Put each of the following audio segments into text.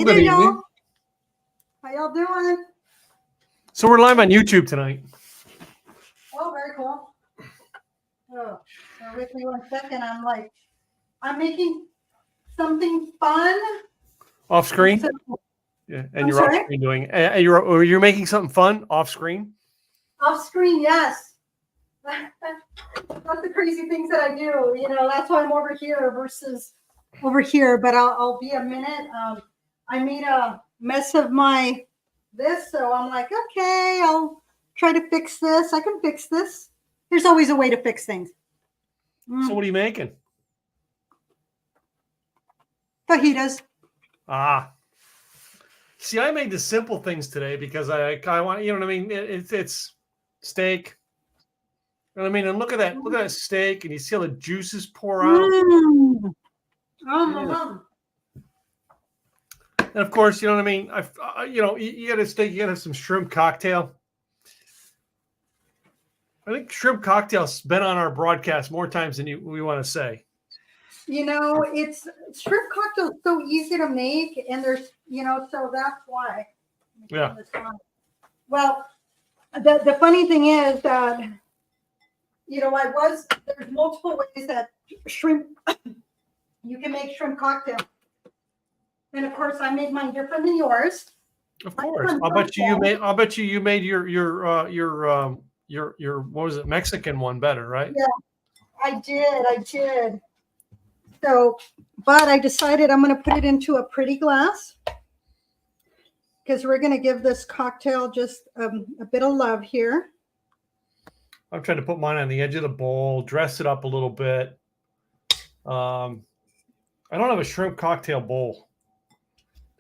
Hey good there, evening. y'all. How y'all doing? So we're live on YouTube tonight. Oh, very cool. Oh, bear with me 1 second. I'm making something fun. Off screen? So, Yeah, and I'm you're sorry? off screen doing. You're making something fun off screen. off screen, yes. That's the crazy things that I do. You know, that's why I'm over here versus over here. But I'll be a minute. I made a mess of this, so I'm like, okay, I'll try to fix this. I can fix this. There's always a way to fix things. So what are you making? Fajitas. Ah, see, I made the simple things today because I want, you know what I mean. It's steak. You know what I mean? And look at that steak, and you see how the juices pour out. Mm. Yeah. And of course, you know what I mean. You got a steak. You got to have some shrimp cocktail. I think shrimp cocktail's been on our broadcast more times than we want to say. You know, it's shrimp cocktail is so easy to make, and there's, so that's why. Yeah. Well, the funny thing is that, there's multiple ways that shrimp, you can make shrimp cocktail. And of course, I made mine different than yours. Of course. I'll bet you made your what was it, Mexican one better, right? Yeah, I did. So, but I decided I'm going to put it into a pretty glass because we're going to give this cocktail just a bit of love here. I'm trying to put mine on the edge of the bowl, dress it up a little bit. I don't have a shrimp cocktail bowl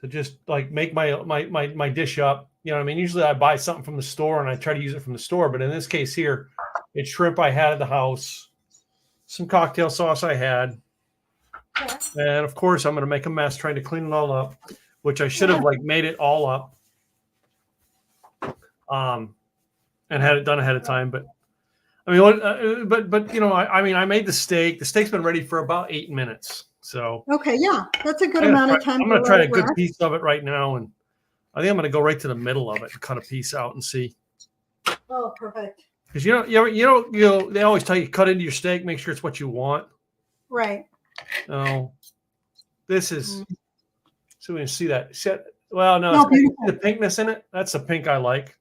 to just like make my dish up. You know what I mean? Usually I buy something from the store and I try to use it from the store, but in this case here, it's shrimp I had at the house, some cocktail sauce I had. And of course, I'm going to make a mess trying to clean it all up, which I should have made it all up, and had it done ahead of time. But I mean, but I made the steak. The steak's been ready for about 8 minutes. So okay, yeah, that's a good amount of time. I'm going to try a good piece of it right now, and I think I'm going to go right to the middle of it and cut a piece out and see. Oh, perfect. Because they always tell you cut into your steak, make sure it's what you want. Right. No, this is so we can see that. Well, no, it's the pinkness in it. That's the pink I like.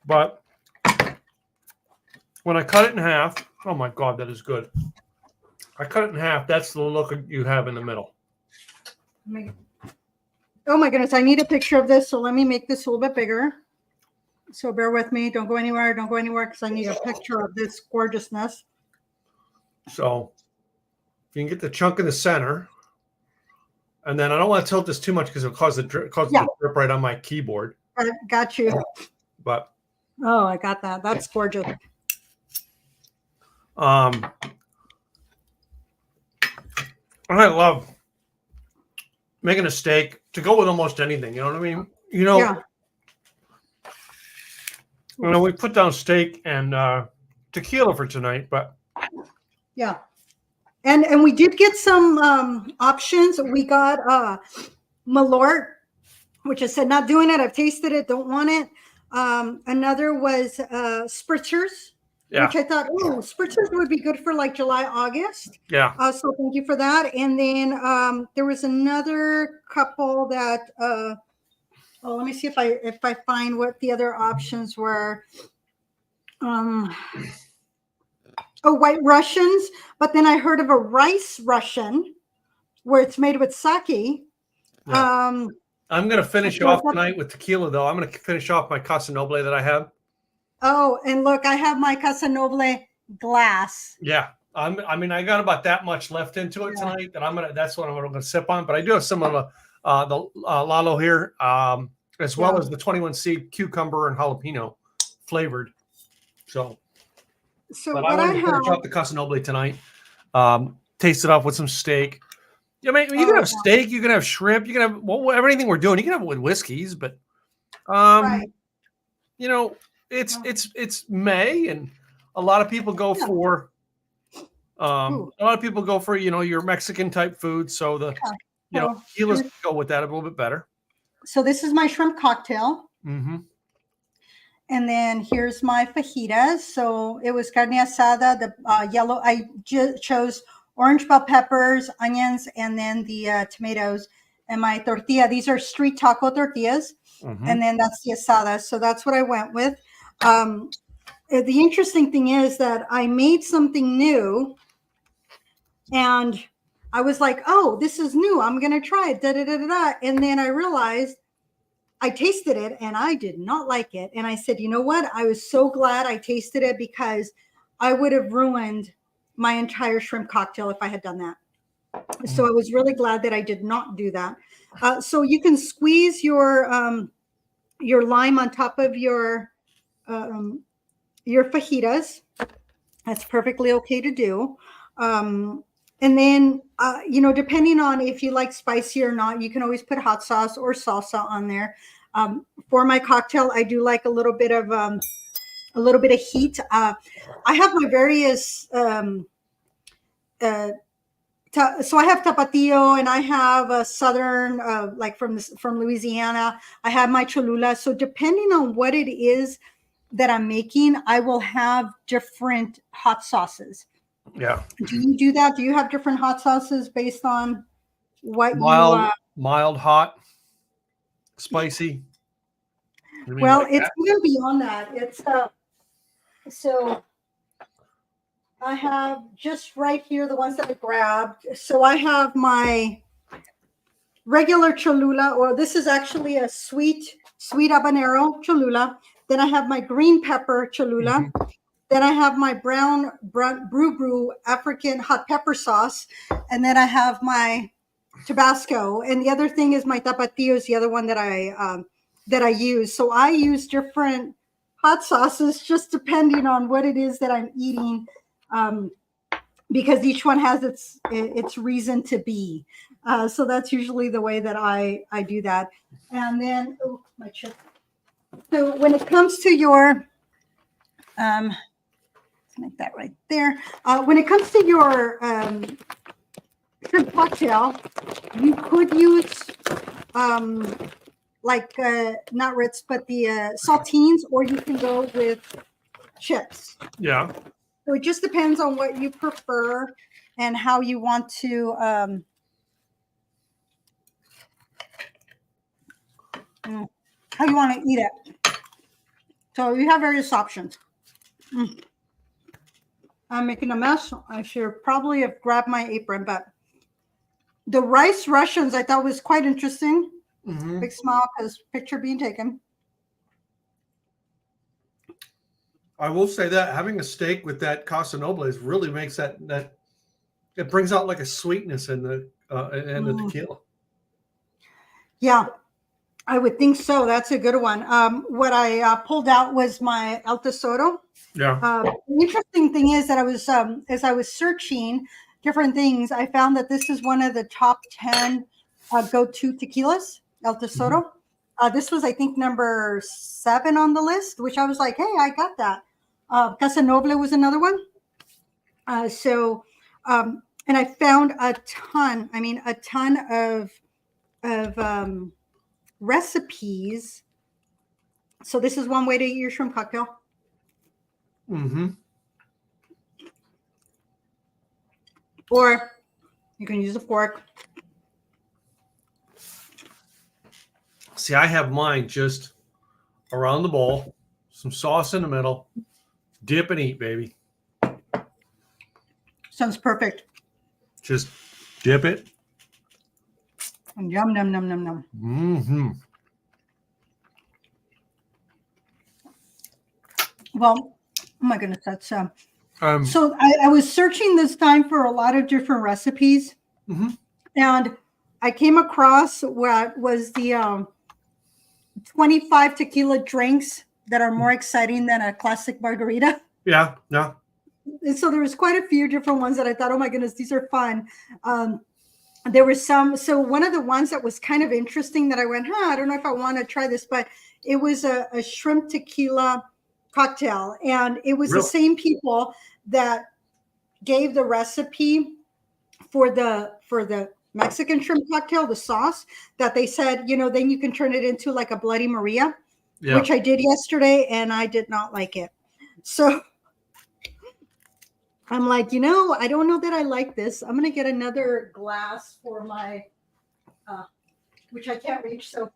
But when I cut it in half, oh my God, that is good. I cut it in half. That's the look you have in the middle. Oh my goodness, I need a picture of this. So let me make this a little bit bigger. So bear with me. Don't go anywhere. Because I need a picture of this gorgeousness. So if you can get the chunk in the center. And then I don't want to tilt this too much because it'll cause the drip right on my keyboard. I got you. But I got that. That's gorgeous. I love making a steak to go with almost anything. You know what I mean? We put down steak and tequila for tonight, but yeah. And we did get some options. We got Malort, which I said not doing it. I've tasted it, don't want it. Another was spritzers, which I thought, spritzers would be good for like July, August. Yeah. So thank you for that. And then there was another couple that let me see if I find what the other options were. White Russians, but then I heard of a rice Russian where it's made with sake. Yeah. I'm going to finish off tonight with tequila, though. I'm going to finish off my Casa Noble that I have. Oh, and look, I have my Casa Noble glass. Yeah. I got about that much left into it tonight that that's what I'm going to sip on. But I do have some of the Lalo here, as well as the 21 seed cucumber and jalapeno flavored. But I want to finish off the Casa Noble tonight. Taste it off with some steak. I mean, you can have steak, you can have shrimp, you can have everything we're doing. You can have it with whiskeys, but it's May, and a lot of people go for your Mexican type food. So So, tequilas go with that a little bit better. so this is my shrimp cocktail. Mm-hmm. And then here's my fajitas. So it was carne asada, the yellow. I chose orange bell peppers, onions, and then the tomatoes. And my tortilla. These are street taco tortillas. Mm-hmm. And then that's the asada. So that's what I went with. The interesting thing is that I made something new. And I was like, oh, this is new. I'm going to try it. Da, da, da, da, da. And then I realized I tasted it and I did not like it. And I said, you know what? I was so glad I tasted it because I would have ruined my entire shrimp cocktail if I had done that. So I was really glad that I did not do that. So you can squeeze your lime on top of your fajitas. That's perfectly okay to do. And then, depending on if you like spicy or not, you can always put hot sauce or salsa on there. For my cocktail, I do like a little bit of heat. I have my various. So I have tapatio, and I have a southern, like from Louisiana. I have my Cholula. So depending on what it is that I'm making, I will have different hot sauces. Yeah. Do you do that? Do you have different hot sauces based on what mild, hot, spicy? Well, it's even beyond that. It's so I have just right here the ones that I grabbed. So I have my regular Cholula, or this is actually a sweet habanero Cholula. Then I have my green pepper Cholula. Mm-hmm. Then I have my brown brew African hot pepper sauce. And then I have my Tabasco. And the other thing is my tapatio is the other one that I use. So I use different hot sauces just depending on what it is that I'm eating, because each one has its reason to be. So that's usually the way that I do that. And then, my chip. So when it comes to your, let's make that right there. When it comes to your shrimp cocktail, you could use not Ritz, but the saltines, or you can go with chips. Yeah. So it just depends on what you prefer and how you want to eat it. So you have various options. I'm making a mess. I should probably have grabbed my apron, but the rice Russians I thought was quite interesting. Mm-hmm. Big smile because picture being taken. I will say that having a steak with that Casa Nobles really makes that it brings out like a sweetness in the tequila. Yeah, I would think so. That's a good one. What I pulled out was my El Tesoro. Yeah. The interesting thing is that I was as I was searching different things, I found that this is one of the top 10 go-to tequilas, El Tesoro. Mm-hmm. This was, I think, number 7 on the list, which I was like, hey, I got that. Casa Noble was another one. And I found a ton of recipes. So this is one way to eat your shrimp cocktail. Mm-hmm. Or you can use a fork. See, I have mine just around the bowl, some sauce in the middle, dip and eat, baby. Sounds perfect. Just dip it. And yum, yum, yum, yum, yum. Mm-hmm. Well, oh my goodness, that's so I was searching this time for a lot of different recipes, mm-hmm. and I came across what was the 25 tequila drinks that are more exciting than a classic margarita. Yeah, yeah. And so there was quite a few different ones that I thought, oh my goodness, these are fun. There were some. So one of the ones that was kind of interesting that I went, I don't know if I want to try this, but it was a shrimp tequila cocktail, and it was the same people that gave the recipe for the Mexican shrimp cocktail, the sauce that they said, then you can turn it into like a Bloody Maria, which I did yesterday, and I did not like it. So I'm like, I don't know that I like this. I'm going to get another glass for my, which I can't reach. So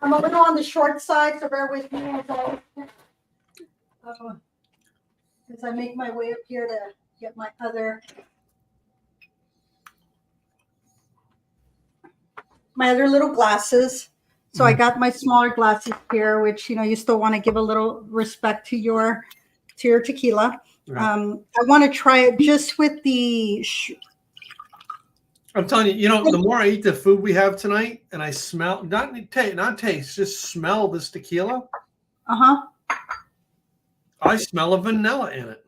I'm a little on the short side, so bear with me as I make my way up here to get my other little glasses. So I got my smaller glasses here, which, you still want to give a little respect to your tequila. I want to try it just with the. I'm telling you, the more I eat the food we have tonight, and I smell not taste, just smell this tequila. I smell a vanilla in it.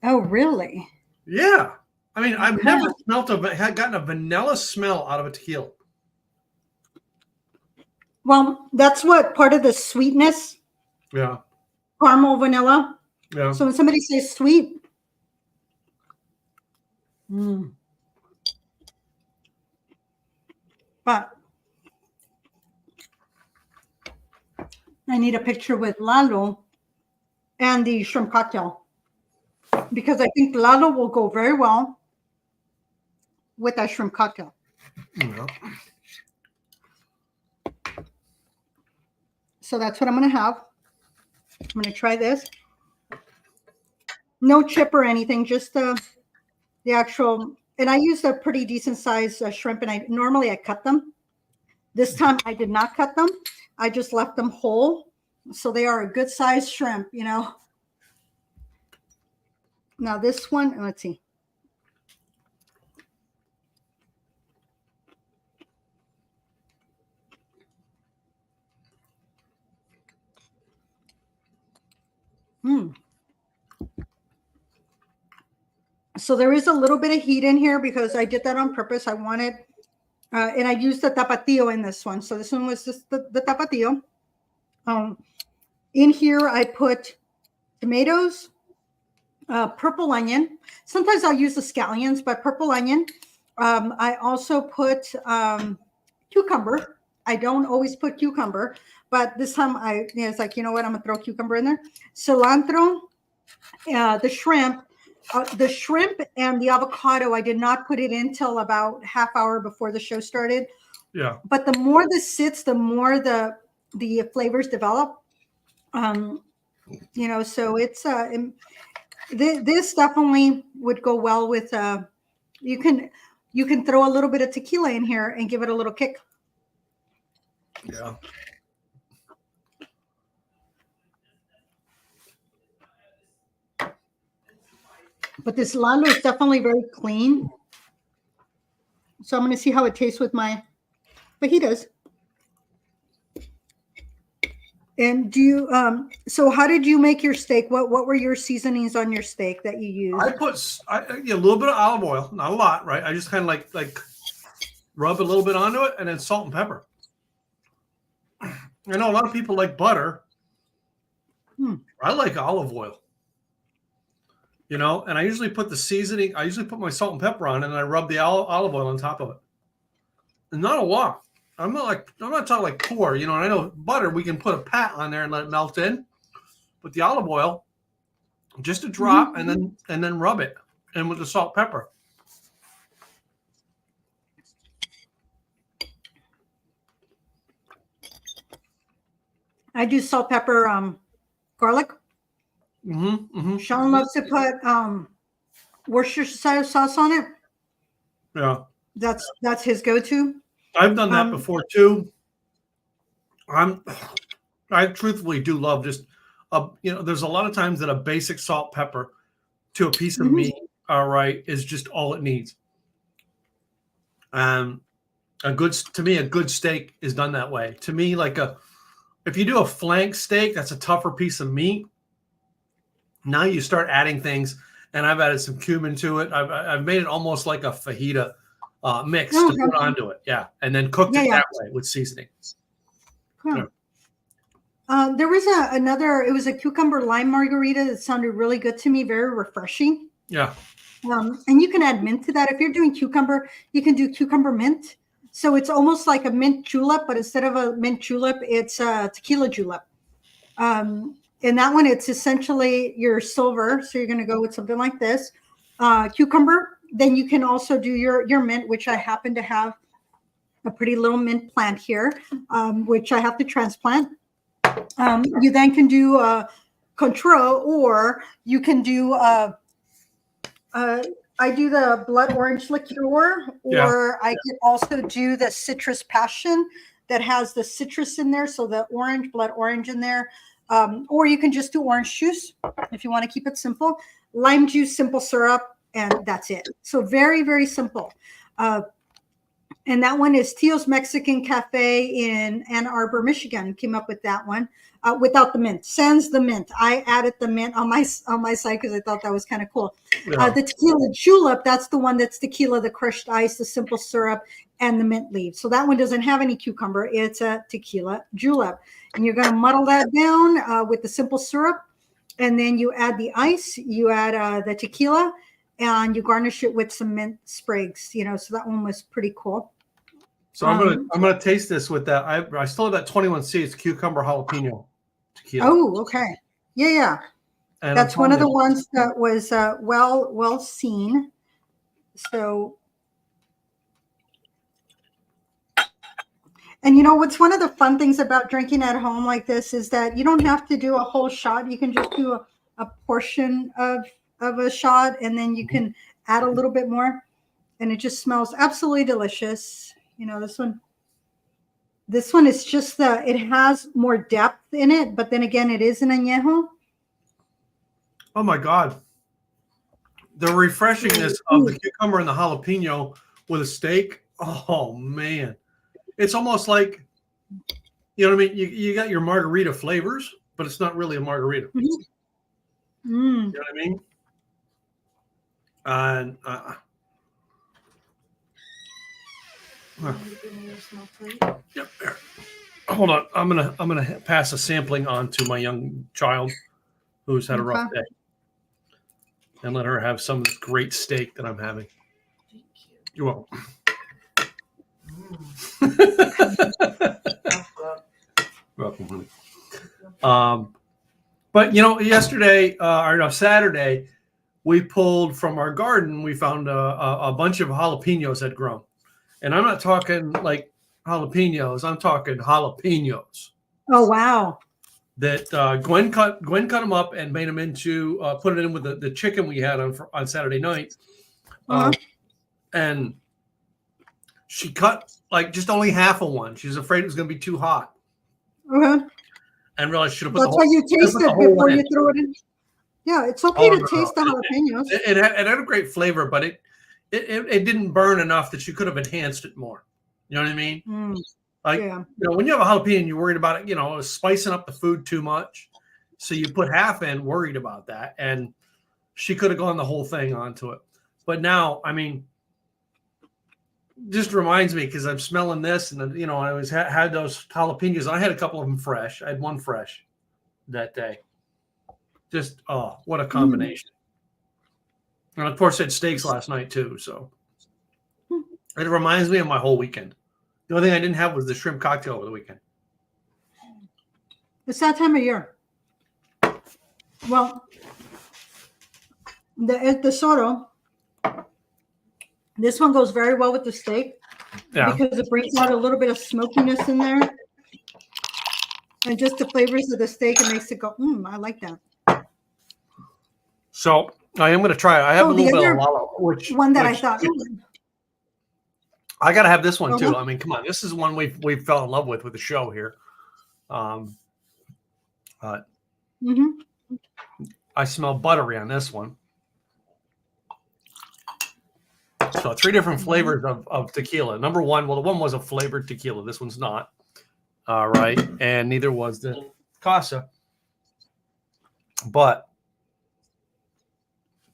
Oh, really? Yeah. I mean, I've never gotten a vanilla smell out of a tequila. Well, that's what part of the sweetness. Yeah. Caramel, vanilla. Yeah. So when somebody says sweet, but I need a picture with Lalo and the shrimp cocktail, because I think Lalo will go very well with that shrimp cocktail. Yeah. So that's what I'm going to have. I'm going to try this. No chip or anything, just the actual. And I used a pretty decent size shrimp, and normally I cut them. This time I did not cut them. I just left them whole. So they are a good size shrimp, Now this one, let's see. So there is a little bit of heat in here because I did that on purpose. I wanted, and I used the tapatio in this one. So this one was just the tapatio. In here, I put tomatoes, purple onion. Sometimes I'll use the scallions, but purple onion. I also put cucumber. I don't always put cucumber, but this time it's like, I'm going to throw cucumber in there. Cilantro, the shrimp. The shrimp and the avocado, I did not put it in till about half hour before the show started. Yeah. But the more this sits, the more the flavors develop. So it's this definitely would go well with. You can throw a little bit of tequila in here and give it a little kick. Yeah. But this Lalo is definitely very clean. So I'm going to see how it tastes with my fajitas. And do you, so how did you make your steak? What were your seasonings on your steak that you used? I put a little bit of olive oil, not a lot, right? I just kind of like rub a little bit onto it, and then salt and pepper. I know a lot of people like butter. I like olive oil. And I usually put the seasoning. I usually put my salt and pepper on, and then I rub the olive oil on top of it. And not a lot. I'm not talking like pour. And I know butter, we can put a pat on there and let it melt in. But the olive oil, just a drop, and then rub it, and with the salt, pepper. I do salt, pepper, garlic. Sean loves to put Worcestershire sauce on it. Yeah, that's his go-to. I've done that before too. I truthfully do love just there's a lot of times that a basic salt, pepper to a piece of meat, all right, is just all it needs. To me, a good steak is done that way. To me, if you do a flank steak, that's a tougher piece of meat. Now you start adding things, and I've added some cumin to it. I've made it almost like a fajita mix to put onto it. Yeah, and then cooked it that way with seasoning. Huh. Yeah. There was it was a cucumber lime margarita that sounded really good to me, very refreshing. Yeah. And you can add mint to that. If you're doing cucumber, you can do cucumber mint. So it's almost like a mint julep, but instead of a mint julep, it's a tequila julep. In that one, it's essentially your silver. So you're going to go with something like this, cucumber. Then you can also do your mint, which I happen to have a pretty little mint plant here, which I have to transplant. You then can do control, or you can do I do the blood orange liqueur, or I could also do the citrus passion that has the citrus in there, so the orange, blood orange in there. Or you can just do orange juice if you want to keep it simple. Lime juice, simple syrup, and that's it. So very, very simple. And that one is Tio's Mexican Cafe in Ann Arbor, Michigan. Came up with that one without the mint. Sans the mint. I added the mint on my site because I thought that was kind of cool. Yeah. The tequila julep, that's the one that's tequila, the crushed ice, the simple syrup, and the mint leaves. So that one doesn't have any cucumber. It's a tequila julep. And you're going to muddle that down with the simple syrup. And then you add the ice, you add the tequila, and you garnish it with some mint sprigs. So that one was pretty cool. So I'm gonna taste this with that. I still have that 21C. It's cucumber jalapeno tequila. Oh, okay. Yeah. And that's one of the ones that was well seen. So, and what's one of the fun things about drinking at home like this is that you don't have to do a whole shot. You can just do a portion of a shot, and then you can add a little bit more, and it just smells absolutely delicious. This one is just it has more depth in it, but then again, it is an añejo. Oh my God. The refreshingness of the cucumber and the jalapeno with a steak. Oh man. It's almost like, you know what I mean? You got your margarita flavors, but it's not really a margarita. You know what I mean? And yep. Hold on. I'm gonna pass a sampling on to my young child who's had a rough day, and let her have some of this great steak that I'm having. You're welcome. Welcome, honey. But yesterday or no, Saturday, we pulled from our garden. We found a bunch of jalapenos had grown. And I'm not talking like jalapenos. I'm talking jalapenos. Oh, wow. That Gwen cut them up and made them into, put it in with the chicken we had on Saturday night. And she cut like just only half of one. She was afraid it was going to be too hot. And realized she should have put That's why you taste it before you throw it in. Yeah, it's okay to taste the jalapenos. It had a great flavor, but it didn't burn enough that you could have enhanced it more. You know what I mean? Like, when you have a jalapeno, you're worried about it, spicing up the food too much. So you put half in, worried about that. And she could have gone the whole thing onto it. But now, I mean, just reminds me because I'm smelling this and, I always had those jalapenos. I had a couple of them fresh. I had one fresh that day. Just, oh, what a combination. And of course, I had steaks last night too. So it reminds me of my whole weekend. The only thing I didn't have was the shrimp cocktail over the weekend. It's that time of year. Well, the soto, this one goes very well with the steak. Yeah. Because it brings out a little bit of smokiness in there. And just the flavors of the steak, it makes it go, I like that. So I am going to try it. I have a little bit of lalo, I thought. I got to have this one too. I mean, come on. This is one we fell in love with the show here. I smell buttery on this one. So 3 different flavors of tequila. Number one, the one was a flavored tequila. This one's not. All right. And neither was the Casa. But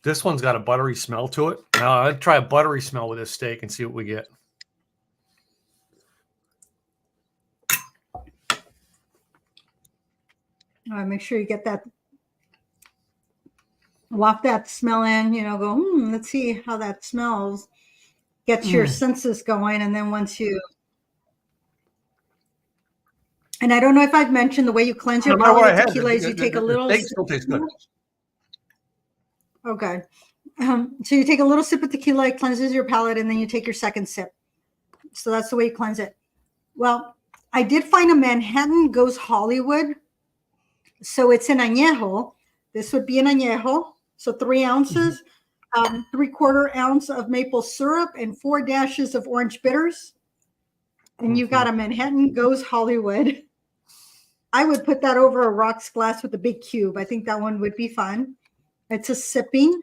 this one's got a buttery smell to it. Now I'd try a buttery smell with this steak and see what we get. All right, make sure you get that. waft that smell in, go, let's see how that smells. Gets your senses going. And then and I don't know if I've mentioned the way you cleanse your No matter what I palate of had, tequila is you take a little steak still tastes good. Okay. So you take a little sip of tequila, it cleanses your palate, and then you take your second sip. So that's the way you cleanse it. Well, I did find a Manhattan Goes Hollywood. So it's an añejo. This would be an añejo. So 3 ounces, 3/4 ounce of maple syrup, and 4 dashes of orange bitters. And you got a Manhattan Goes Hollywood. I would put that over a rocks glass with a big cube. I think that one would be fun. It's a sipping.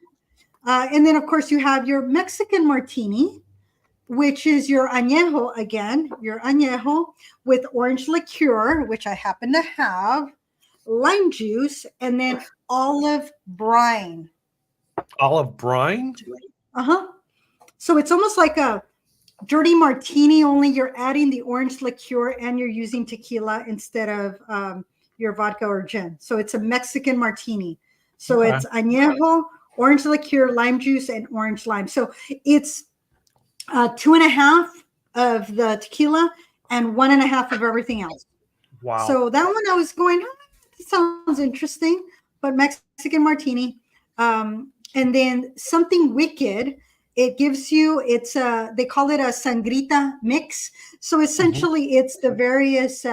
And then, of course, you have your Mexican martini, which is your añejo again, your añejo with orange liqueur, which I happen to have, lime juice, and then olive brine. Olive brine? So it's almost like a dirty martini, only you're adding the orange liqueur and you're using tequila instead of your vodka or gin. So it's a Mexican martini. So it's añejo, orange liqueur, lime juice, and orange lime. So it's 2.5 of the tequila and 1.5 of everything else. Wow. So that one I was going, that sounds interesting, but Mexican martini. And then something wicked. It gives you, they call it a sangrita mix. So essentially it's the various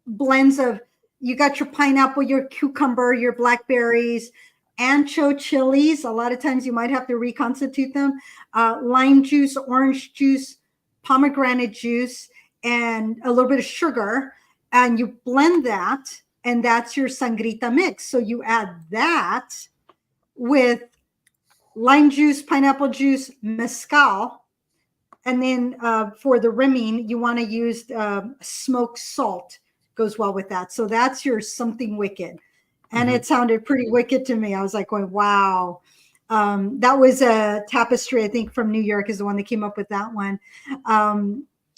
blends of, you got your pineapple, your cucumber, your blackberries, ancho chilies. A lot of times you might have to reconstitute them. Lime juice, orange juice, pomegranate juice, and a little bit of sugar. And you blend that, and that's your sangrita mix. So you add that with lime juice, pineapple juice, mezcal. And then for the rimming, you want to use smoked salt. Goes well with that. So that's your something wicked. And it sounded pretty wicked to me. I was like going, wow. That was a Tapestry, I think, from New York is the one that came up with that one.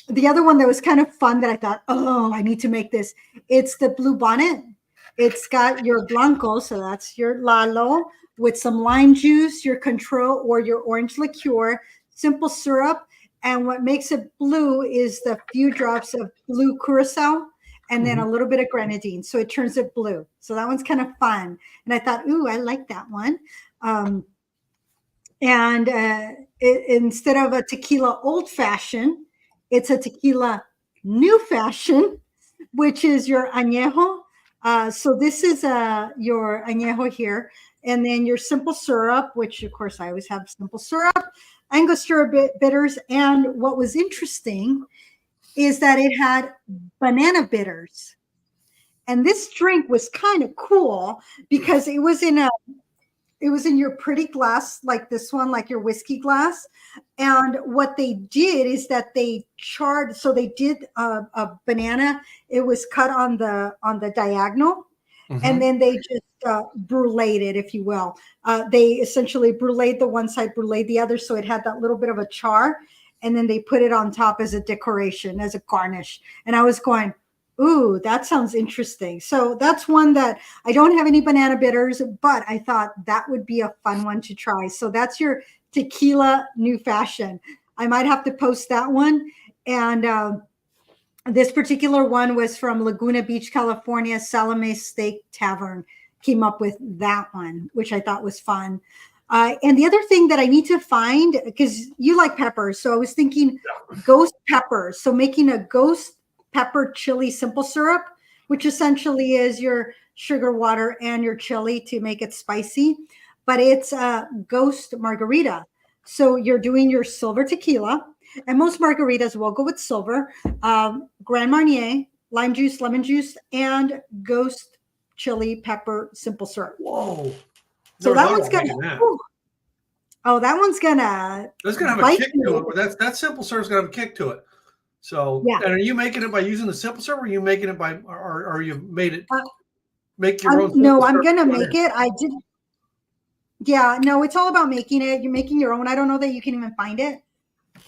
The other one that was kind of fun that I thought, oh, I need to make this. It's the Blue Bonnet. It's got your blanco, so that's your lalo, with some lime juice, your control, or your orange liqueur, simple syrup. And what makes it blue is the few drops of blue curacao and then a little bit of grenadine. So it turns it blue. So that one's kind of fun. And I thought, ooh, I like that one. Instead of a tequila old fashioned, it's a tequila new fashion, which is your añejo. So this is your añejo here. And then your simple syrup, which of course I always have simple syrup, Angostura bitters. And what was interesting is that it had banana bitters. And this drink was kind of cool because it was in your pretty glass, like this one, like your whiskey glass. And what they did is that they charred. So they did a banana. It was cut on the diagonal, and then they just bruleed it, if you will. They essentially bruleed the one side, bruleed the other, so it had that little bit of a char. And then they put it on top as a decoration, as a garnish. And I was going, ooh, that sounds interesting. So that's one that I don't have any banana bitters, but I thought that would be a fun one to try. So that's your tequila new fashion. I might have to post that one. And this particular one was from Laguna Beach, California. Salome Steak Tavern came up with that one, which I thought was fun. And the other thing that I need to find, because you like peppers, so I was thinking ghost peppers. So making a ghost pepper chili simple syrup, which essentially is your sugar water and your chili to make it spicy, but it's a ghost margarita. So you're doing your silver tequila, and most margaritas will go with silver, Grand Marnier, lime juice, lemon juice, and ghost chili pepper simple syrup. Whoa. So that one's gonna. Oh, that one's gonna. That's gonna have a kick to it. That simple syrup's gonna have a kick to it. So, yeah. And are you making it by using the simple syrup, or are you making it by, or you made it? Make your own. No, I'm gonna make it. I did. Yeah, no, it's all about making it. You're making your own. I don't know that you can even find it.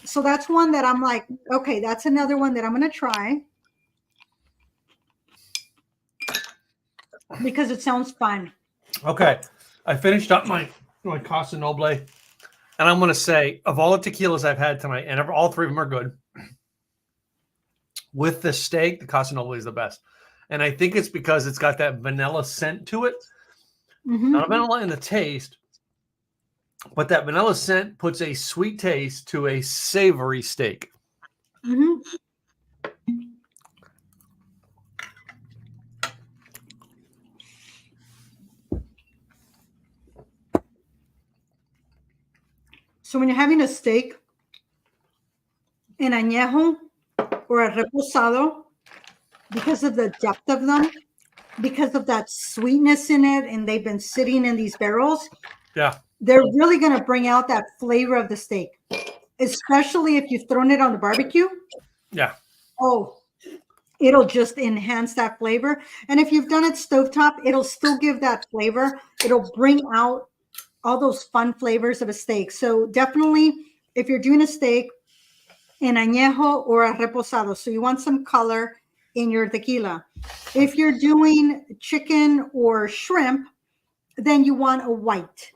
So that's one that I'm like, okay, that's another one that I'm gonna try. because it sounds fun. Okay. I finished up my Casa Noble. And I'm going to say, of all the tequilas I've had tonight, and all three of them are good, with the steak, the Casa Noble is the best. And I think it's because it's got that vanilla scent to it. Not vanilla in the taste, but that vanilla scent puts a sweet taste to a savory steak. So when you're having a steak, an añejo or a reposado, because of the depth of them, because of that sweetness in it, and they've been sitting in these barrels, Yeah, they're really going to bring out that flavor of the steak, especially if you've thrown it on the barbecue. Yeah. Oh, it'll just enhance that flavor. And if you've done it stovetop, it'll still give that flavor. It'll bring out all those fun flavors of a steak. So definitely, if you're doing a steak, an añejo or a reposado, so you want some color in your tequila. If you're doing chicken or shrimp, then you want a white.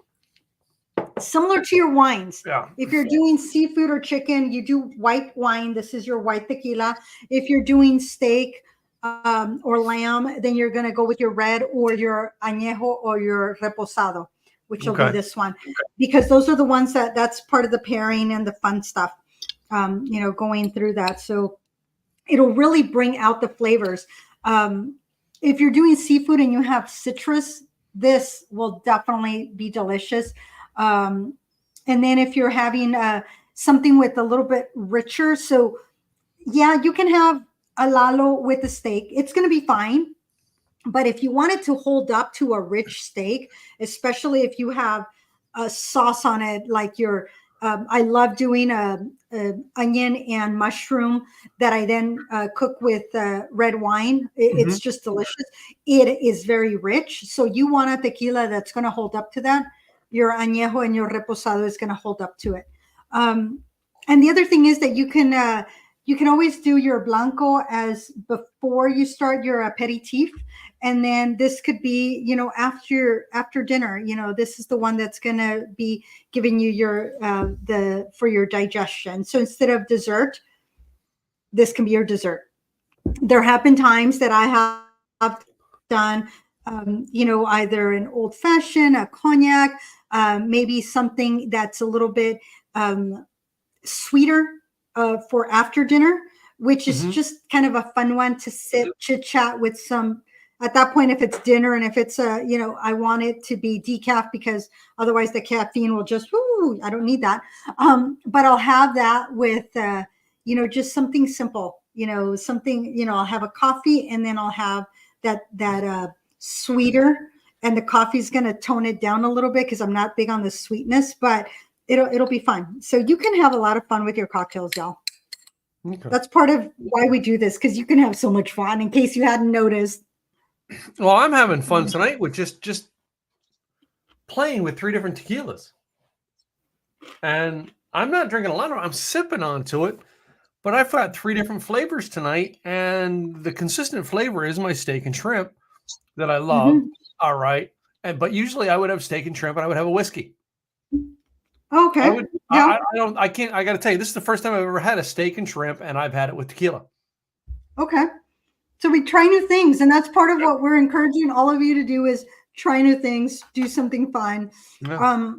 Similar to your wines. Yeah. If you're doing seafood or chicken, you do white wine. This is your white tequila. If you're doing steak or lamb, then you're going to go with your red or your añejo or your reposado, which will be this one. Because those are the ones that's part of the pairing and the fun stuff, going through that. So it'll really bring out the flavors. If you're doing seafood and you have citrus, this will definitely be delicious. And then if you're having something with a little bit richer, so yeah, you can have a lalo with the steak. It's going to be fine. But if you want it to hold up to a rich steak, especially if you have a sauce on it, like your, I love doing a onion and mushroom that I then cook with red wine. It's just delicious. It is very rich. So you want a tequila that's going to hold up to that. Your añejo and your reposado is going to hold up to it. And the other thing is that you can always do your blanco as before you start your aperitif. And then this could be, after dinner, this is the one that's going to be giving you your, for your digestion. So instead of dessert, this can be your dessert. There have been times that I have done, either an old fashioned, a cognac, maybe something that's a little bit sweeter for after dinner, which is just kind of a fun one to sit, chit chat with some. At that point, if it's dinner and if it's I want it to be decaf because otherwise the caffeine will just, I don't need that. But I'll have that with, just something simple, something, I'll have a coffee and then I'll have that sweeter, and the coffee's going to tone it down a little bit because I'm not big on the sweetness, but it'll be fun. So you can have a lot of fun with your cocktails, y'all. Okay. That's part of why we do this, because you can have so much fun, in case you hadn't noticed. Well, I'm having fun tonight with just playing with 3 different tequilas. And I'm not drinking a lot of it. I'm sipping onto it. But I've got 3 different flavors tonight. And the consistent flavor is my steak and shrimp that I love. All right. But usually I would have steak and shrimp and I would have a whiskey. Okay. I got to tell you, this is the first time I've ever had a steak and shrimp, and I've had it with tequila. Okay. So we try new things, and that's part of what we're encouraging all of you to do, is try new things, do something fun. Yeah.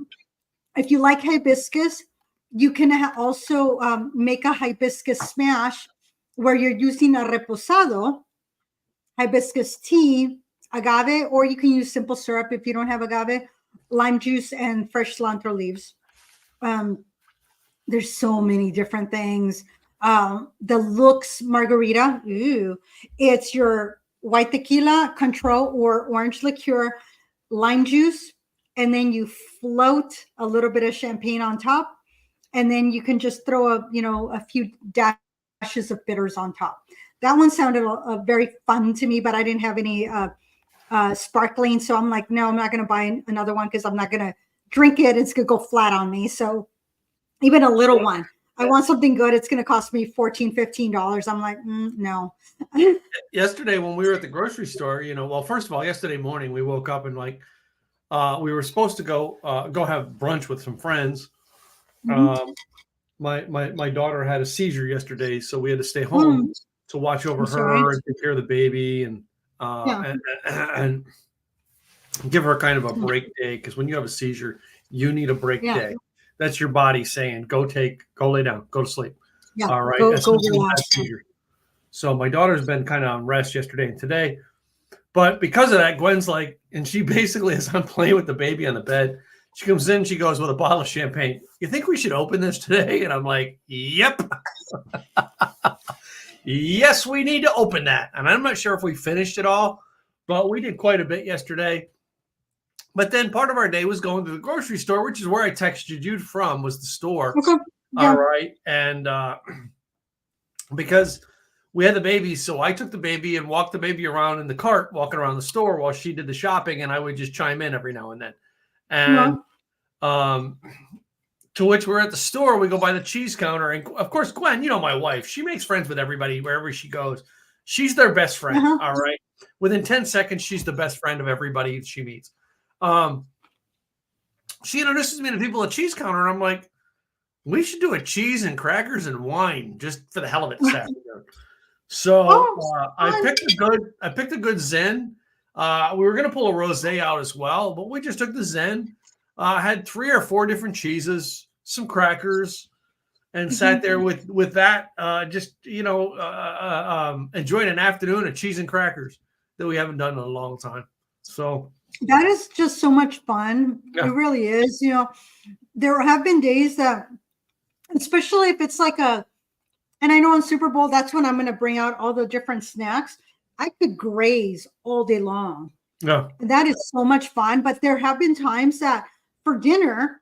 If you like hibiscus, you can also make a hibiscus smash where you're using a reposado, hibiscus tea, agave, or you can use simple syrup if you don't have agave, lime juice, and fresh cilantro leaves. There's so many different things. The Lux margarita, it's your white tequila, Control, or orange liqueur, lime juice, and then you float a little bit of champagne on top, and then you can just throw a few dashes of bitters on top. That one sounded very fun to me, but I didn't have any sparkling, so I'm like, no, I'm not going to buy another one because I'm not going to drink it. It's going to go flat on me. So even a little one, I want something good. It's going to cost me $14, $15. I'm like, no. Yesterday when we were at the grocery store, well, first of all, yesterday morning we woke up and like we were supposed to go have brunch with some friends. Mhm. My daughter had a seizure yesterday, so we had to stay home to watch over her and take care of the baby and give her kind of a break day, because when you have a seizure, you need a break day. That's your body saying, go lay down, go to sleep. Yeah. All right. Go That's relax. seizure. So my daughter's been kind of on rest yesterday and today. But because of that, Gwen's like, and she basically, as I'm playing with the baby on the bed, she comes in, she goes with a bottle of champagne. You think we should open this today? And I'm like, yep. Yes, we need to open that. And I'm not sure if we finished it all, but we did quite a bit yesterday. But then part of our day was going to the grocery store, which is where I texted you from, was the store. Okay. All right. And because we had the baby, so I took the baby and walked the baby around in the cart, walking around the store while she did the shopping, and I would just chime in every now and then. And to which we're at the store, we go by the cheese counter, and of course, Gwen, my wife, she makes friends with everybody wherever she goes. She's their best friend. All right. Within 10 seconds, she's the best friend of everybody she meets. She introduces me to people at cheese counter, and I'm like, we should do a cheese and crackers and wine just for the hell of it this afternoon. So I picked a good Zen. We were going to pull a rosé out as well, but we just took the Zen. Had 3 or 4 different cheeses, some crackers, and sat there with that, just enjoying an afternoon of cheese and crackers that we haven't done in a long time. So that is just so much fun. Yeah. It really is. There have been days that, especially if it's like and I know on Super Bowl, that's when I'm going to bring out all the different snacks. I could graze all day long. Yeah. And that is so much fun. But there have been times that for dinner,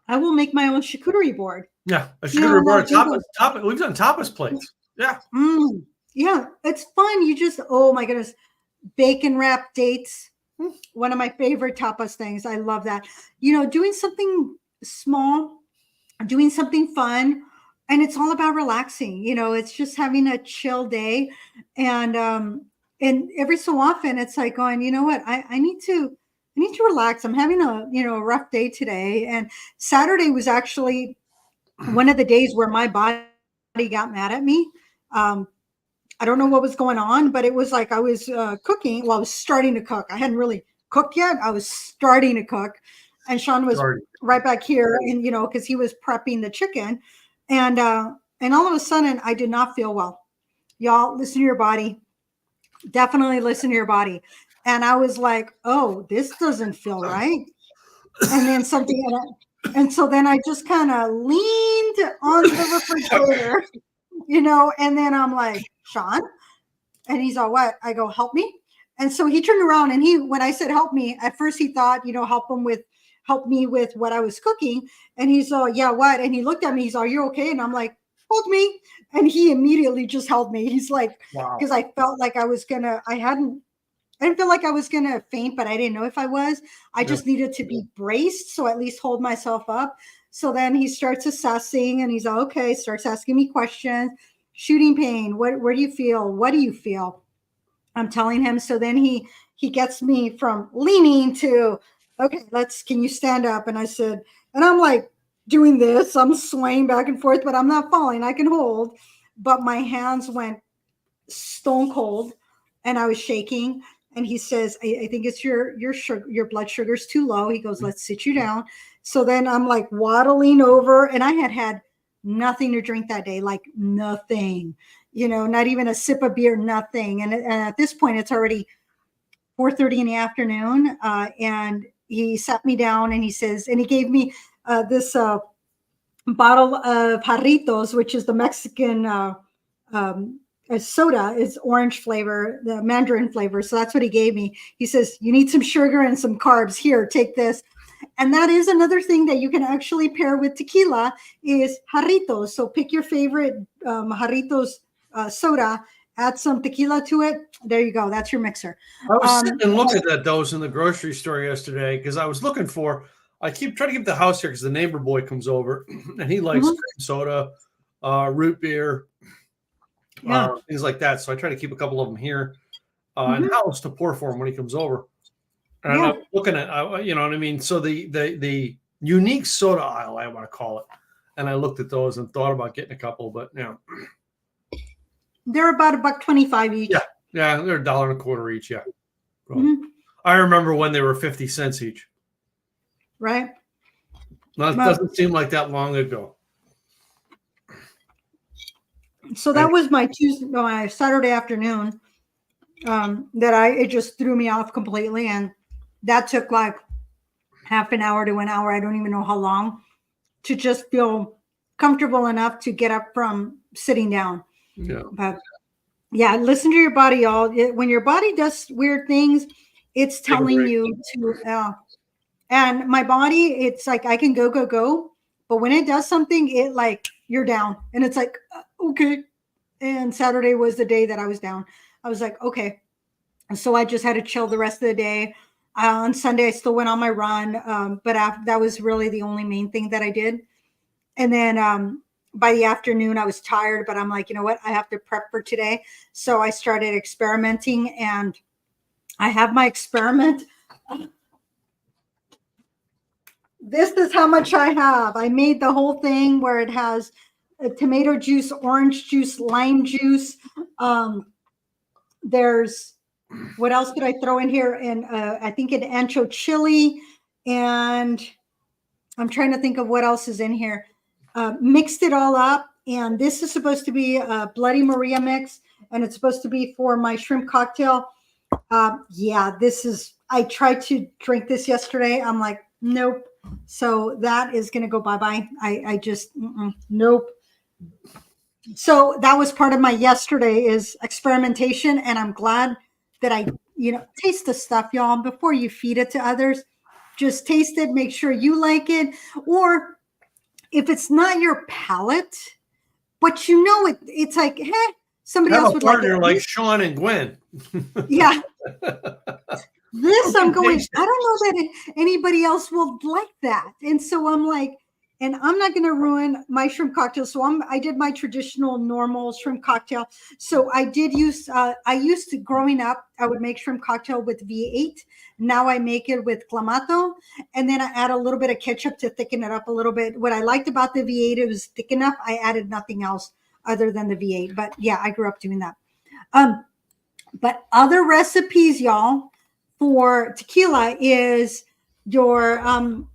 I will make my own charcuterie board. Yeah. A charcuterie board. We've done tapas plates. Yeah. Yeah. It's fun. You just, oh my goodness. Bacon wrapped dates. One of my favorite tapas things. I love that. Doing something small, doing something fun. And it's all about relaxing. It's just having a chill day. And every so often it's like going, you know what, I need to relax. I'm having a rough day today. And Saturday was actually one of the days where my body got mad at me. I don't know what was going on, but it was like I was cooking. Well, I was starting to cook. I hadn't really cooked yet. I was starting to cook. And Sean was right back here, and because he was prepping the chicken. And all of a sudden, I did not feel well. Y'all, listen to your body. Definitely listen to your body. And I was like, oh, this doesn't feel right. And then and so then I just kind of leaned on the refrigerator, and then I'm like, Sean, and he's all, what? I go, help me. And so he turned around, and when I said help me, at first he thought, help me with what I was cooking. And he's all, yeah, what? And he looked at me, he's all, you're okay? And I'm like, hold me. And he immediately just held me. He's like, because I felt like I didn't feel like I was going to faint, but I didn't know if I was. I just needed to be braced, so at least hold myself up. So then he starts assessing, and he's all, okay, starts asking me questions. Shooting pain. Where do you feel? What do you feel? I'm telling him. So then he gets me from leaning to, okay, can you stand up? And I said, and I'm like doing this, I'm swaying back and forth, but I'm not falling. I can hold, but my hands went stone cold and I was shaking. And he says, I think it's your blood sugar's too low. He goes, let's sit you down. So then I'm like waddling over, and I had nothing to drink that day, like nothing, not even a sip of beer, nothing. And at this point, it's already 4:30 in the afternoon. And he sat me down, and he says, and he gave me this bottle of jarritos, which is the Mexican soda, is orange flavor, the mandarin flavor. So that's what he gave me. He says, you need some sugar and some carbs. Here, take this. And that is another thing that you can actually pair with tequila is jarritos. So pick your favorite jarritos soda, add some tequila to it. There you go. That's your mixer. I was sitting and looking at those in the grocery store yesterday because I was looking for I keep trying to keep the house here because the neighbor boy comes over and he likes cream soda, root beer, things like that. So I try to keep a couple of them here in the house to pour for him when he comes over. And I'm looking at, you know what I mean? So the unique soda aisle, I want to call it. And I looked at those and thought about getting a couple, but they're about $1.25 each. Yeah, they're $1.25 each. Yeah. I remember when they were 50 cents each. Right. That doesn't seem like that long ago. So that was my Saturday afternoon. It just threw me off completely, and that took like half an hour to an hour. I don't even know how long to just feel comfortable enough to get up from sitting down. Yeah. But yeah, listen to your body, y'all. When your body does weird things, it's telling you to. And my body, it's like I can go, but when it does something, it like you're down, and it's like okay. And Saturday was the day that I was down. I was like, okay. And so I just had to chill the rest of the day. On Sunday, I still went on my run, but that was really the only main thing that I did. And then by the afternoon, I was tired, but I'm like, you know what? I have to prep for today. So I started experimenting, and I have my experiment. This is how much I have. I made the whole thing where it has tomato juice, orange juice, lime juice. There's, what else did I throw in here? And I think an ancho chili, and I'm trying to think of what else is in here. Mixed it all up, and this is supposed to be a Bloody Maria mix, and it's supposed to be for my shrimp cocktail. I tried to drink this yesterday. I'm like, nope. So that is going to go bye-bye. I just, nope. So that was part of my yesterday is experimentation. And I'm glad that I, taste the stuff, y'all, before you feed it to others. Just taste it, make sure you like it. Or if it's not your palate, but it's like, somebody else would like it. Like Sean and Gwen. Yeah. This I'm going, I don't know that anybody else will like that. And so I'm like, and I'm not going to ruin my shrimp cocktail. So I did my traditional normal shrimp cocktail. So I did use, I used to, growing up, I would make shrimp cocktail with V8. Now I make it with Clamato. And then I add a little bit of ketchup to thicken it up a little bit. What I liked about the V8, it was thick enough. I added nothing else other than the V8. But yeah, I grew up doing that. But other recipes, y'all, for tequila is your,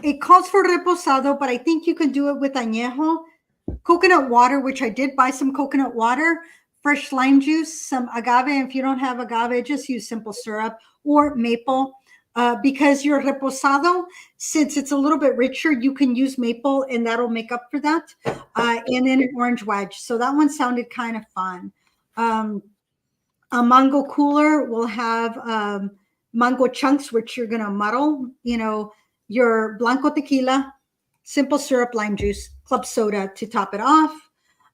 it calls for reposado, but I think you can do it with añejo, coconut water, which I did buy some coconut water, fresh lime juice, some agave. If you don't have agave, just use simple syrup or maple, because your reposado, since it's a little bit richer, you can use maple and that'll make up for that. And then an orange wedge. So that one sounded kind of fun. A mango cooler will have mango chunks, which you're going to muddle, your blanco tequila, simple syrup, lime juice, club soda to top it off.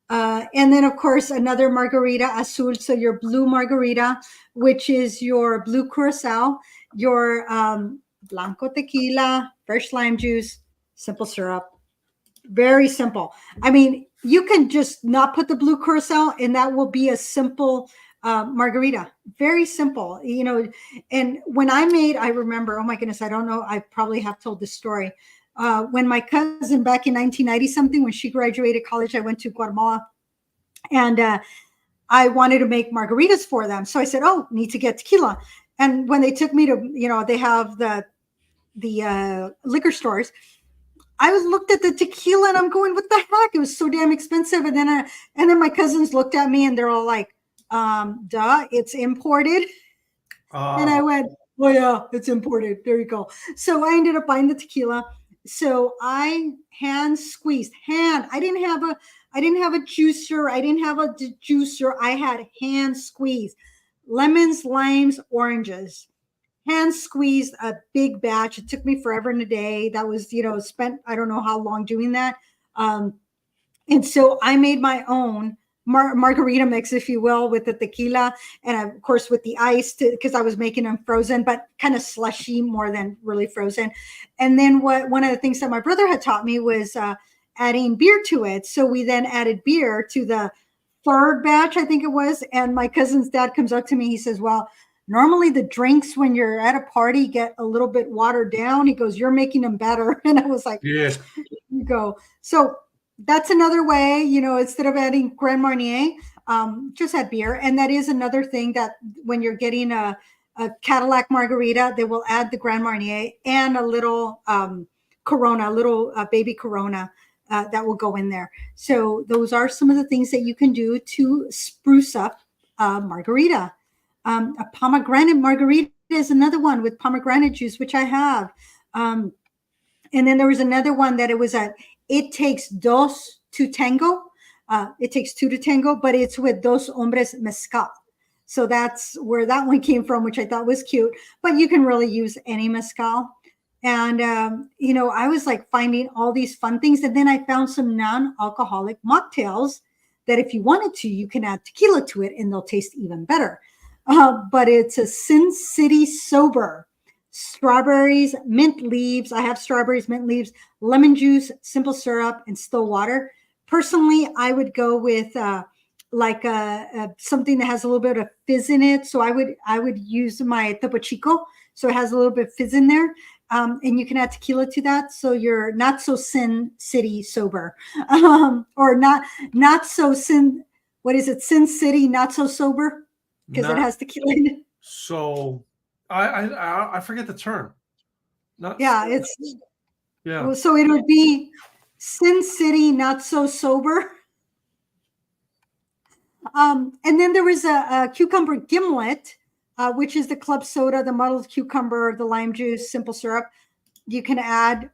And then, of course, another margarita azul. So your blue margarita, which is your blue curacao, your blanco tequila, fresh lime juice, simple syrup. Very simple. I mean, you can just not put the blue curacao and that will be a simple margarita. Very simple, and when I remember, oh my goodness, I don't know, I probably have told this story. When my cousin back in 1990 something, when she graduated college, I went to Guatemala and I wanted to make margaritas for them. So I said, oh, need to get tequila. And when they took me to, they have the liquor stores, I looked at the tequila and I'm going, what the heck? It was so damn expensive. And then my cousins looked at me and they're all like, duh, it's imported. And I went, oh yeah, it's imported. There you go. So I ended up buying the tequila. So I hand squeezed. I didn't have a juicer. I didn't have a juicer. I had hand squeezed lemons, limes, oranges. Hand squeezed a big batch. It took me forever and a day. That was, spent I don't know how long doing that. And so I made my own margarita mix, if you will, with the tequila, and of course with the ice, because I was making them frozen, but kind of slushy more than really frozen. And then one of the things that my brother had taught me was adding beer to it. So we then added beer to the third batch, I think it was. And my cousin's dad comes up to me. He says, well, normally the drinks when you're at a party get a little bit watered down. He goes, you're making them better. And I was like, Yeah. you go. So that's another way, instead of adding Grand Marnier, just add beer. And that is another thing that when you're getting a Cadillac margarita, they will add the Grand Marnier and a little Corona, a little baby Corona that will go in there. So those are some of the things that you can do to spruce up margarita. A pomegranate margarita is another one with pomegranate juice, which I have. And then there was another one that it takes dos to tango. It takes two to tango, but it's with dos hombres mezcal. So that's where that one came from, which I thought was cute. But you can really use any mezcal. And, I was like finding all these fun things. And then I found some non-alcoholic mocktails that if you wanted to, you can add tequila to it and they'll taste even better. But it's a Sin City Sober. Strawberries, mint leaves. I have strawberries, mint leaves, lemon juice, simple syrup, and still water. Personally, I would go with something that has a little bit of fizz in it. So I would use my Topo Chico. So it has a little bit of fizz in there. And you can add tequila to that. So you're not so Sin City sober, or not so Sin. What is it? Sin City, not so sober, because it has tequila in it. So I forget the term. Yeah. So it would be Sin City, not so sober. And then there was a cucumber gimlet, which is the club soda, the muddled cucumber, the lime juice, simple syrup. You can add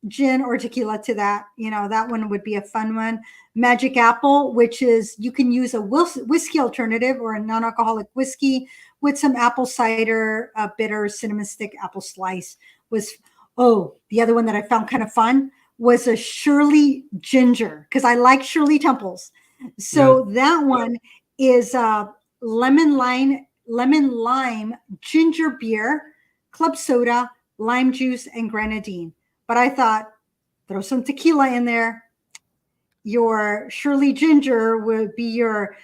gin or tequila to that. That one would be a fun one. Magic apple, which is you can use a whiskey alternative or a non-alcoholic whiskey with some apple cider, bitter cinnamon stick apple slice. The other one that I found kind of fun was a Shirley ginger, because I like Shirley Temples. So that one is lemon lime ginger beer, club soda, lime juice, and grenadine. But I thought, throw some tequila in there. Your Shirley ginger would be your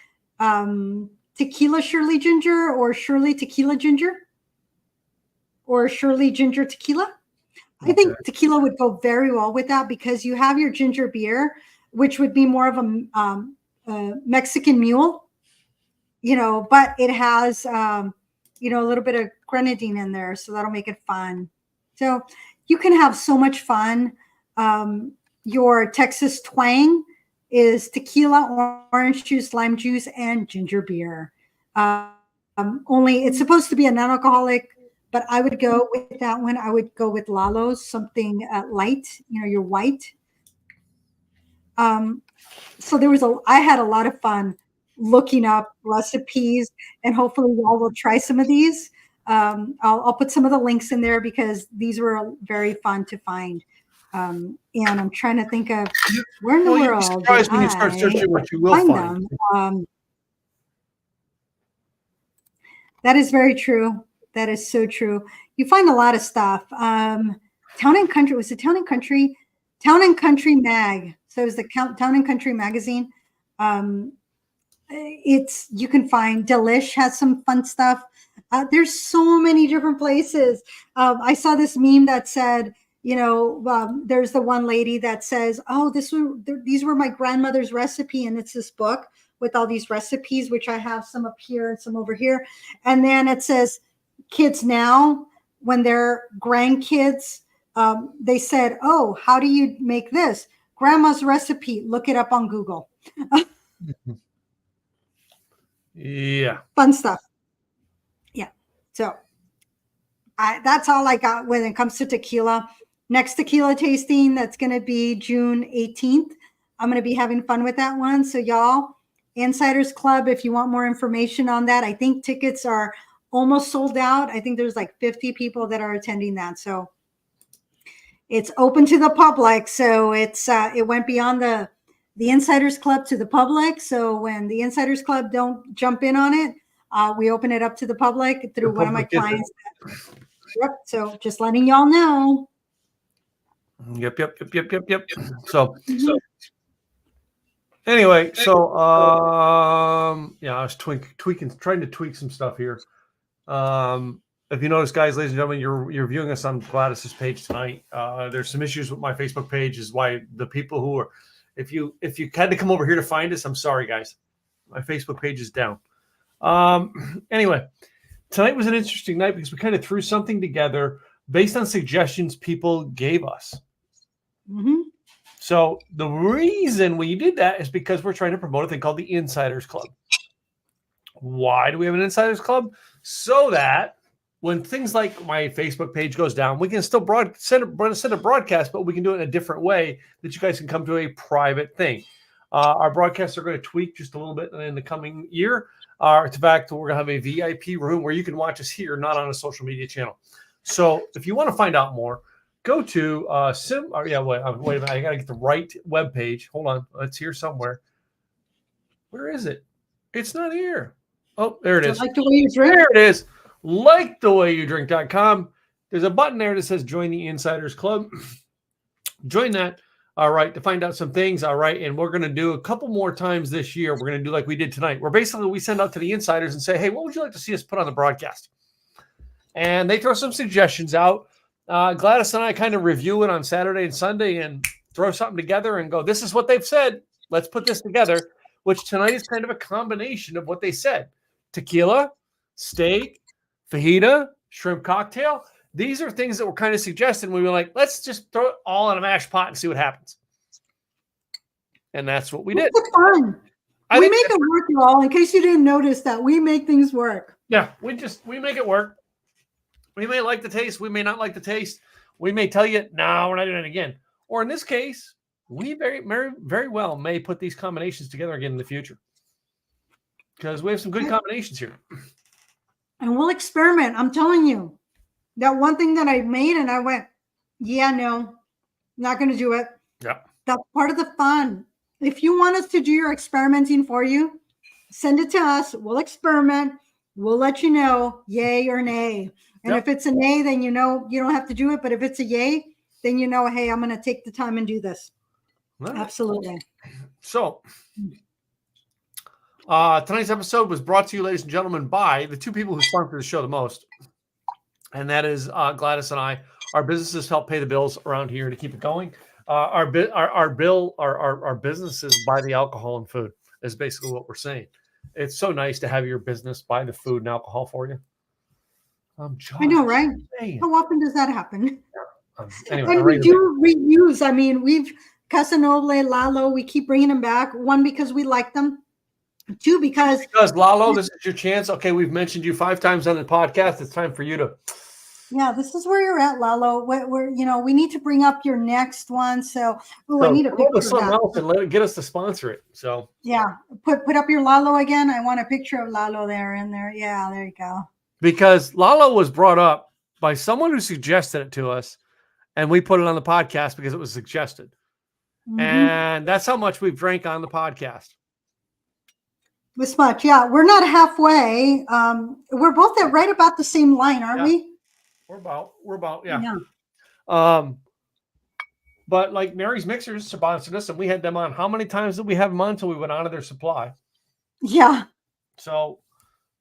tequila Shirley ginger, or Shirley tequila ginger, or Shirley ginger tequila. I think tequila would go very well with that, because you have your ginger beer, which would be more of a Mexican mule, but it has, a little bit of grenadine in there. So that'll make it fun. So you can have so much fun. Your Texas twang is tequila, orange juice, lime juice, and ginger beer. Only it's supposed to be a non-alcoholic, but I would go with that one. I would go with Lalo's, something light, your white. So I had a lot of fun looking up recipes, and hopefully y'all will try some of these. I'll put some of the links in there, because these were very fun to find. And I'm trying to think of where in the world you'd be surprised when you start searching what you will find them. That is very true. That is so true. You find a lot of stuff. Town and Country, was it Town and Country? Town and Country Mag. So it was the Town and Country magazine. You can find Delish has some fun stuff. There's so many different places. I saw this meme that said, there's the one lady that says, oh, these were my grandmother's recipe. And it's this book with all these recipes, which I have some up here and some over here. And then it says, kids now, when they're grandkids, they said, oh, how do you make this? Grandma's recipe, look it up on Google. Yeah. Fun stuff. Yeah. So that's all I got when it comes to tequila. Next tequila tasting, that's going to be June 18th. I'm going to be having fun with that one. So y'all, Insiders Club, if you want more information on that, I think tickets are almost sold out. I think there's like 50 people that are attending that. So it's open to the public. So it went beyond the the Insiders Club to the public. So when the Insiders Club don't jump in on it, we open it up to the public through one of my clients. Yep. So just letting y'all know. Yep. So anyway, so yeah, I was tweaking, trying to tweak some stuff here. If you notice, guys, ladies and gentlemen, you're viewing us on Gladys's page tonight. There's some issues with my Facebook page, is why the people who are, if you had to come over here to find us, I'm sorry, guys. My Facebook page is down. Anyway, tonight was an interesting night because we kind of threw something together based on suggestions people gave us. Mm-hmm. So the reason we did that is because we're trying to promote a thing called the Insiders Club. Why do we have an Insiders Club? So that when things like my Facebook page goes down, we can still send a broadcast, but we can do it in a different way that you guys can come to a private thing. Our broadcasts are going to tweak just a little bit in the coming year. In fact, we're going to have a VIP room where you can watch us here, not on a social media channel. So if you want to find out more, go to wait a minute. I got to get the right web page. Hold on. It's here somewhere. Where is it? It's not here. Oh, there it is. Like the way you drink. There it is. LikeTheWayYouDrink.com. There's a button there that says join the Insiders Club. Join that. All right. To find out some things. All right. And we're going to do a couple more times this year. We're going to do like we did tonight, where basically we send out to the insiders and say, hey, what would you like to see us put on the broadcast? And they throw some suggestions out. Gladys and I kind of review it on Saturday and Sunday and throw something together and go, this is what they've said. Let's put this together, which tonight is kind of a combination of what they said. Tequila, steak, fajita, shrimp cocktail. These are things that were kind of suggested. We were like, let's just throw it all in a mashed pot and see what happens. And that's what we did. It's fun. We make it work, y'all. In case you didn't notice that, we make things work. Yeah, we make it work. We may like the taste. We may not like the taste. We may tell you, no, we're not doing it again. Or in this case, we very well may put these combinations together again in the future. Because we have some good combinations here. And we'll experiment. I'm telling you. That one thing that I made and I went, yeah, no, not going to do it. Yeah. That's part of the fun. If you want us to do your experimenting for you, send it to us. We'll experiment. We'll let you know, yay or nay. And if it's a nay, then you know you don't have to do it. But if it's a yay, then you know, hey, I'm going to take the time and do this. Right. Absolutely. So tonight's episode was brought to you, ladies and gentlemen, by the two people who sponsor the show the most. And that is Gladys and I. Our businesses help pay the bills around here to keep it going. Our businesses buy the alcohol and food is basically what we're saying. It's so nice to have your business buy the food and alcohol for you. I know, right? How often does that happen? Anyway, and we do reuse. I mean, we've Casanoble, Lalo, we keep bringing them back. One, because we like them. Two, because Lalo, this is your chance. Okay, we've mentioned you 5 times on the podcast. It's time for you to. Yeah, this is where you're at, Lalo. We're we need to bring up your next one. So, I need a picture of something else and get us to sponsor it. So yeah, put up your Lalo again. I want a picture of Lalo there in there. Yeah, there you go. Because Lalo was brought up by someone who suggested it to us, and we put it on the podcast because it was suggested. Mm-hmm. And that's how much we've drank on the podcast. This much, yeah. We're not halfway. We're both at right about the same line, aren't we? We're about, yeah. But like Mary's Mixers sponsored us, and we had them on. How many times did we have them on until we went out of their supply? Yeah. So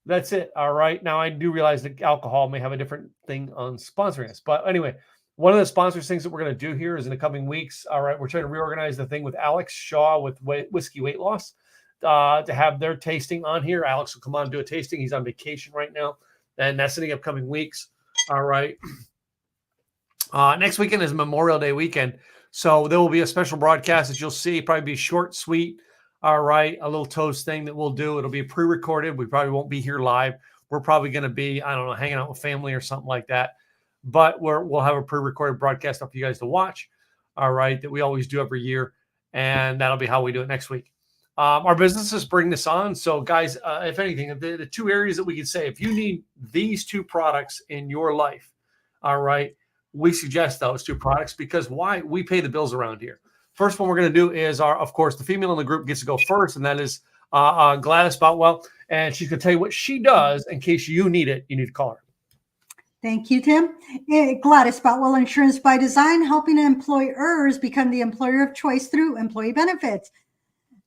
that's it. All right. Now I do realize that alcohol may have a different thing on sponsoring us. But anyway, one of the sponsors things that we're going to do here is in the coming weeks. All right. We're trying to reorganize the thing with Alex Shaw with Whiskey Weight Loss to have their tasting on here. Alex will come on and do a tasting. He's on vacation right now. And that's in the upcoming weeks. All right. Next weekend is Memorial Day weekend. So there will be a special broadcast that you'll see. Probably be short, sweet. All right. A little toast thing that we'll do. It'll be pre-recorded. We probably won't be here live. We're probably going to be, I don't know, hanging out with family or something like that. But we'll have a pre-recorded broadcast up for you guys to watch. All right. That we always do every year. And that'll be how we do it next week. Our businesses bring this on. So guys, if anything, the 2 areas that we could say, if you need these 2 products in your life, all right, we suggest those 2 products because why? We pay the bills around here. First one we're going to do is of course, the female in the group gets to go first, and that is Gladys Boutwell, and she's going to tell you what she does in case you need it. You need to call her. Thank you, Tim. Gladys Boutwell, Insurance by Design, helping employers become the employer of choice through employee benefits.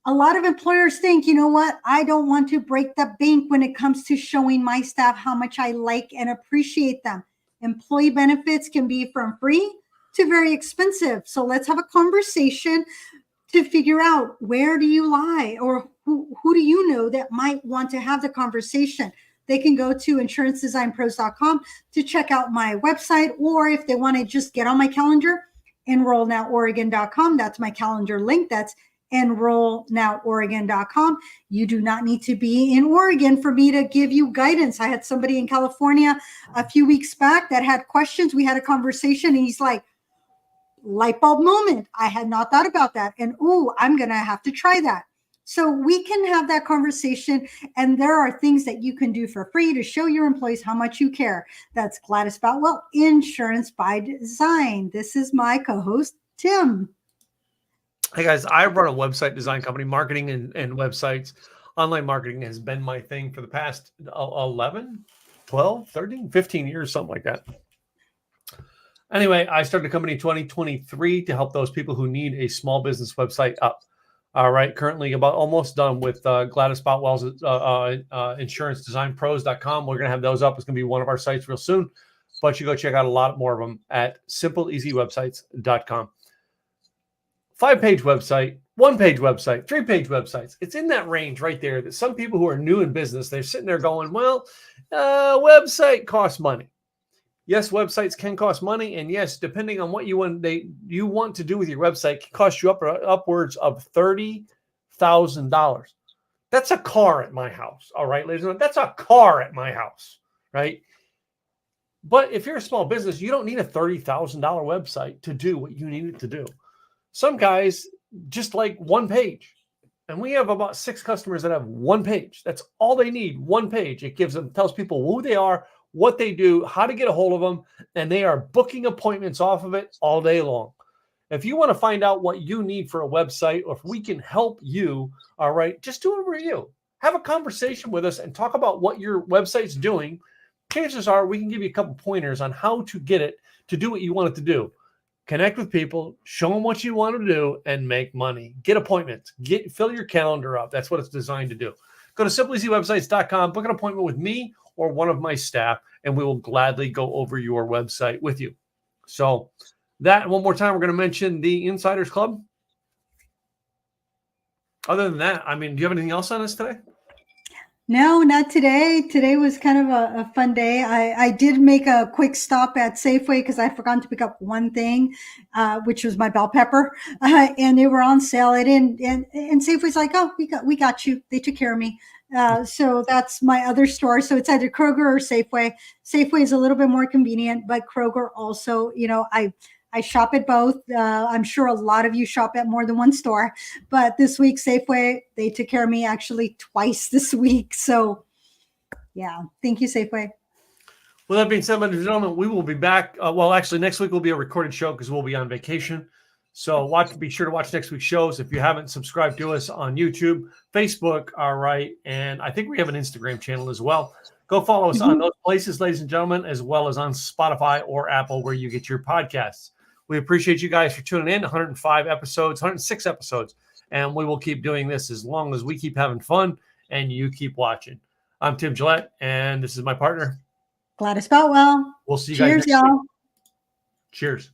A lot of employers think, you know what, I don't want to break the bank when it comes to showing my staff how much I like and appreciate them. Employee benefits can be from free to very expensive. So let's have a conversation to figure out, where do you lie, or who do you know that might want to have the conversation? They can go to insurancedesignpros.com to check out my website, or if they want to just get on my calendar, enrollnoworegon.com. That's my calendar link. That's enrollnoworegon.com. You do not need to be in Oregon for me to give you guidance. I had somebody in California a few weeks back that had questions. We had a conversation, and he's like, light bulb moment. I had not thought about that. And I'm going to have to try that. So we can have that conversation, and there are things that you can do for free to show your employees how much you care. That's Gladys Boutwell, Insurance by Design. This is my co-host, Tim. Hey guys, I run a website design company. Marketing and websites, online marketing has been my thing for the past 11, 12, 13, 15 years, something like that. Anyway, I started a company in 2023 to help those people who need a small business website up. All right, currently about almost done with Gladys Boutwell's insurancedesignpros.com. We're going to have those up. It's going to be one of our sites real soon, but you go check out a lot more of them at simpleeasywebsites.com. 5-page website, 1-page website, 3-page websites. It's in that range right there that some people who are new in business, they're sitting there going, well, website costs money. Yes, websites can cost money. And yes, depending on what you want to do with your website, can cost you upwards of $30,000. That's a car at my house. All right, ladies and gentlemen, that's a car at my house, right? But if you're a small business, you don't need a $30,000 website to do what you need it to do. Some guys just like 1 page. And we have about 6 customers that have 1 page. That's all they need, 1 page. It tells people who they are, what they do, how to get a hold of them, and they are booking appointments off of it all day long. If you want to find out what you need for a website, or if we can help you, all right, just do a review. Have a conversation with us and talk about what your website's doing. Chances are we can give you a couple pointers on how to get it to do what you want it to do. Connect with people, show them what you want to do, and make money. Get appointments. Fill your calendar up. That's what it's designed to do. Go to simpleeasywebsites.com, book an appointment with me or one of my staff, and we will gladly go over your website with you. So that, one more time, we're going to mention the Insiders Club. Other than that, I mean, do you have anything else on us today? No, not today. Today was kind of a fun day. I did make a quick stop at Safeway because I forgot to pick up one thing, which was my bell pepper, and they were on sale. And Safeway's like, oh, we got you. They took care of me. So that's my other store. So it's either Kroger or Safeway. Safeway is a little bit more convenient, but Kroger also, I shop at both. I'm sure a lot of you shop at more than one store, but this week, Safeway, they took care of me actually twice this week. So yeah, thank you, Safeway. Well, that being said, ladies and gentlemen, we will be back. Well, actually, next week will be a recorded show because we'll be on vacation. So be sure to watch next week's shows. If you haven't subscribed to us on YouTube, Facebook, all right, and I think we have an Instagram channel as well. Go follow us on those places, ladies and gentlemen, as well as on Spotify or Apple where you get your podcasts. We appreciate you guys for tuning in. 105 episodes, 106 episodes, and we will keep doing this as long as we keep having fun and you keep watching. I'm Tim Gillette, and this is my partner, Gladys Boutwell. We'll see you guys next next y'all. week. Cheers.